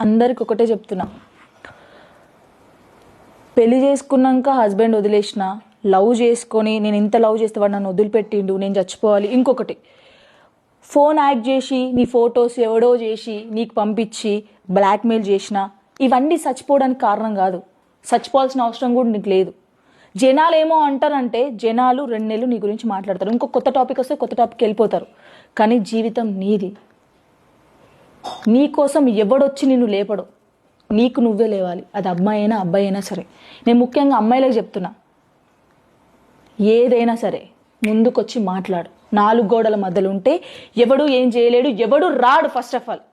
అందరికి ఒకటే చెప్తున్నా, పెళ్లి చేసుకున్నాక హస్బెండ్ వదిలేసిన, లవ్ చేసుకొని నేను ఇంత లవ్ చేస్తే వాడు నన్ను వదిలిపెట్టిండు, నేను చచ్చిపోవాలి. ఇంకొకటి, ఫోన్ యాక్ట్ చేసి నీ ఫొటోస్ ఎవడో చేసి నీకు పంపించి బ్లాక్మెయిల్ చేసిన, ఇవన్నీ చచ్చిపోవడానికి కారణం కాదు. చచ్చిపోవాల్సిన అవసరం కూడా నీకు లేదు. జనాలు ఏమో అంటారంటే, జనాలు 2 నెలలు నీ గురించి మాట్లాడతారు, ఇంకో కొత్త టాపిక్ వస్తే కొత్త టాపిక్ వెళ్ళిపోతారు. కానీ జీవితం నీది. నీ కోసం ఎవడొచ్చి నిన్ను లేపడు, నీకు నువ్వే లేవాలి. అది అమ్మాయి అయినా అబ్బాయి అయినా సరే. నేను ముఖ్యంగా అమ్మాయిలకు చెప్తున్నా, ఏదైనా సరే ముందుకొచ్చి మాట్లాడు. 4 గోడల మధ్యలో ఉంటే ఎవడు ఏం చేయలేడు, ఎవడు రాడు. ఫస్ట్ ఆఫ్ ఆల్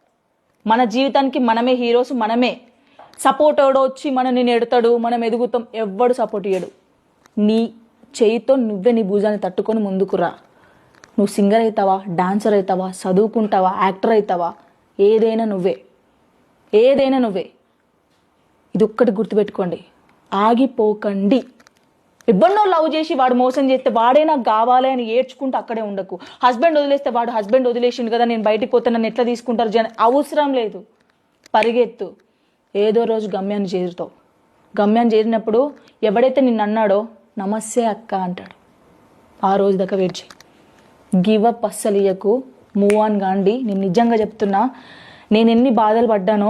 మన జీవితానికి మనమే హీరోస్, మనమే సపోర్ట్. ఎవడో వచ్చి మనని నెడతాడు, మనం ఎదుగుతాం, ఎవడు సపోర్ట్ ఇయ్యడు. నీ చేయితో నువ్వే నీ భుజాన్ని తట్టుకొని ముందుకు రా. నువ్వు సింగర్ అవుతావా, డాన్సర్ అవుతావా, చదువుకుంటావా, యాక్టర్ అవుతావా, ఏదైనా నువ్వే, ఏదైనా నువ్వే. ఇది ఒక్కటి గుర్తుపెట్టుకోండి, ఆగిపోకండి. ఎవరినో లవ్ చేసి వాడు మోసం చేస్తే వాడే నాకు కావాలి అని ఏడ్చుకుంటూ అక్కడే ఉండకు. హస్బెండ్ వదిలేస్తే వాడు హస్బెండ్ వదిలేసిండు కదా, నేను బయటికి పోతే నన్ను ఎట్లా తీసుకుంటారు జన, అవసరం లేదు. పరిగెత్తు, ఏదో రోజు గమ్యాన్ని చేరుతావు. గమ్యాన్ని చేరినప్పుడు ఎవడైతే నిన్ను అన్నాడో నమస్తే అక్క అంటాడు. ఆ రోజు దాకా వెయిట్ చేయి. గివ్ అప్ అస్సలు ఇయ్యకు, మూవ్ ఆన్ కాండి. నేను నిజంగా చెప్తున్నా, నేను ఎన్ని బాధలు పడ్డానో